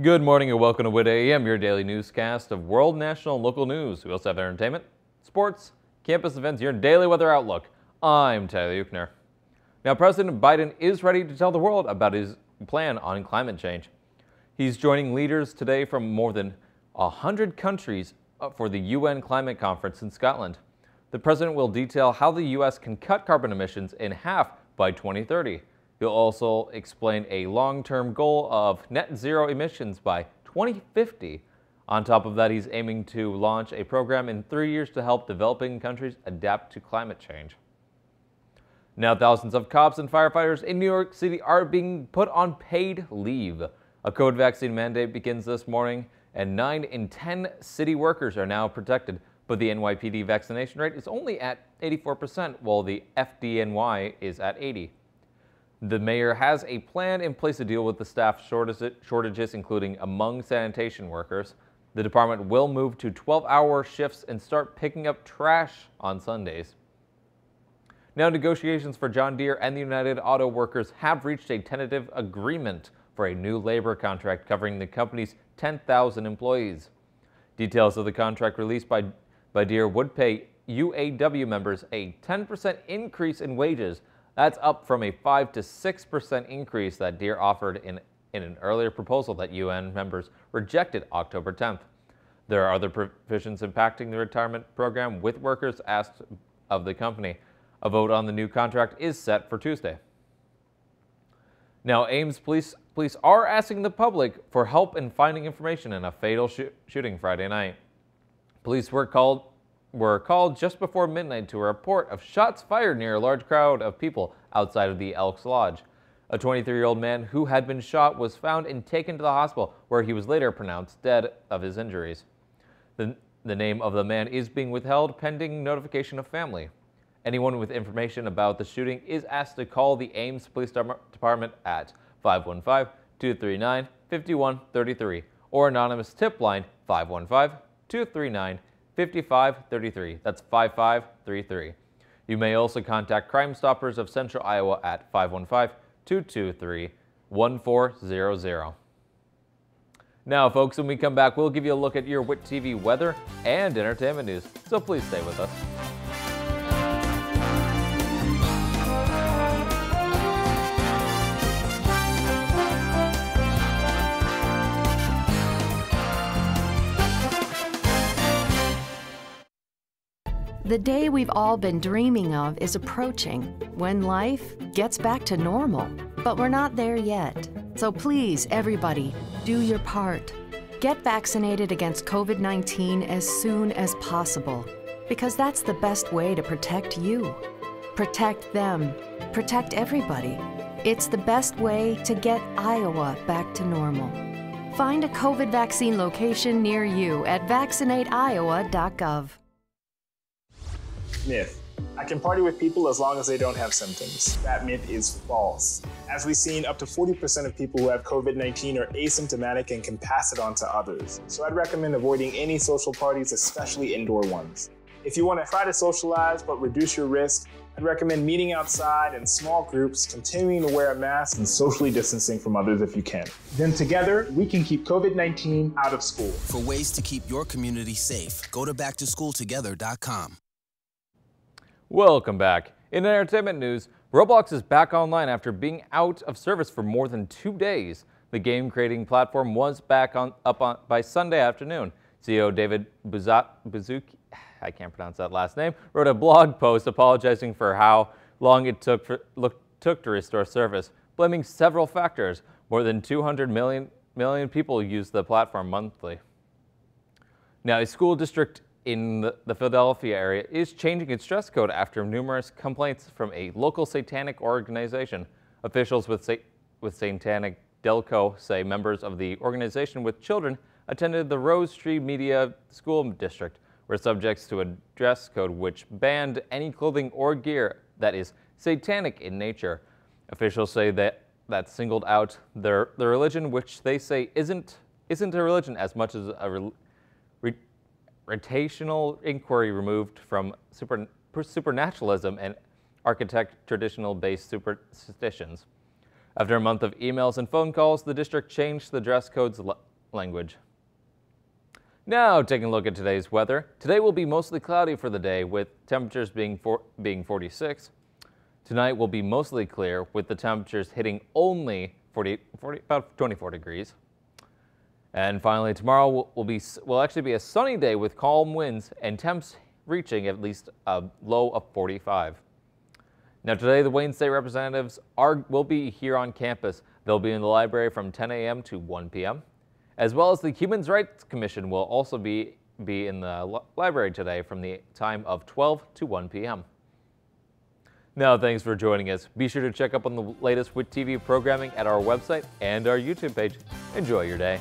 Good morning and welcome to WIT AM, your daily newscast of world, national, and local news. We also have entertainment, sports, campus events, your daily weather outlook. I'm Tyler Euchner. Now, President Biden is ready to tell the world about his plan on climate change. He's joining leaders today from more than 100 countries for the UN Climate Conference in Scotland. The president will detail how the U.S. can cut carbon emissions in half by 2030. He'll also explain a long-term goal of net zero emissions by 2050. On top of that, he's aiming to launch a program in 3 years to help developing countries adapt to climate change. Now, thousands of cops and firefighters in New York City are being put on paid leave. A COVID vaccine mandate begins this morning, and 9 in 10 city workers are now protected. But the NYPD vaccination rate is only at 84%, while the FDNY is at 80%. The mayor has a plan in place to deal with the staff shortages, including among sanitation workers. The department will move to 12-hour shifts and start picking up trash on Sundays. Now, negotiations for John Deere and the United Auto Workers have reached a tentative agreement for a new labor contract covering the company's 10,000 employees. Details of the contract released by Deere would pay UAW members a 10% increase in wages. That's up from a 5 to 6% increase that Deere offered in an earlier proposal that UN members rejected October 10th. There are other provisions impacting the retirement program, with workers asked of the company. A vote on the new contract is set for Tuesday. Now, Ames police are asking the public for help in finding information in a fatal shooting Friday night. Police were called just before midnight to a report of shots fired near a large crowd of people outside of the Elks Lodge. A 23-year-old man who had been shot was found and taken to the hospital, where he was later pronounced dead of his injuries. The name of the man is being withheld pending notification of family. Anyone with information about the shooting is asked to call the Ames Police Department at 515-239-5133 or anonymous tip line 515-239-5533. That's 5533. You may also contact Crime Stoppers of Central Iowa at 515-223-1400. Now, folks, when we come back, we'll give you a look at your WIT TV weather and entertainment news, so please stay with us. The day we've all been dreaming of is approaching, when life gets back to normal. But we're not there yet. So please, everybody, do your part. Get vaccinated against COVID-19 as soon as possible, because that's the best way to protect you. Protect them. Protect everybody. It's the best way to get Iowa back to normal. Find a COVID vaccine location near you at vaccinateiowa.gov. Myth. I can party with people as long as they don't have symptoms. That myth is false. As we've seen, up to 40% of people who have COVID-19 are asymptomatic and can pass it on to others. So I'd recommend avoiding any social parties, especially indoor ones. If you want to try to socialize but reduce your risk, I'd recommend meeting outside in small groups, continuing to wear a mask, and socially distancing from others if you can. Then together, we can keep COVID-19 out of school. For ways to keep your community safe, go to backtoschooltogether.com. Welcome back. In entertainment news, Roblox is back online after being out of service for more than 2 days. The game-creating platform was back up by Sunday afternoon. CEO David Baszucki, I can't pronounce that last name, wrote a blog post apologizing for how long it took to restore service, blaming several factors. More than 200 million people use the platform monthly. Now, a school district in the Philadelphia area is changing its dress code after numerous complaints from a local satanic organization. Officials with Satanic Delco say members of the organization with children attended the Rose Tree Media School District, were subjects to a dress code which banned any clothing or gear that is satanic in nature. Officials say that singled out the religion, which they say isn't a religion as much as a rotational inquiry removed from supernaturalism and architect traditional-based superstitions. After a month of emails and phone calls, the district changed the dress code's language. Now, taking a look at today's weather. Today will be mostly cloudy for the day, with temperatures being 46. Tonight will be mostly clear, with the temperatures hitting only about 24 degrees. And finally, tomorrow will actually be a sunny day with calm winds and temps reaching at least a low of 45. Now today, the Wayne State representatives will be here on campus. They'll be in the library from 10 a.m. to 1 p.m. as well as the Human Rights Commission will also be in the library today from the time of 12 to 1 p.m. Now, thanks for joining us. Be sure to check up on the latest WIT TV programming at our website and our YouTube page. Enjoy your day.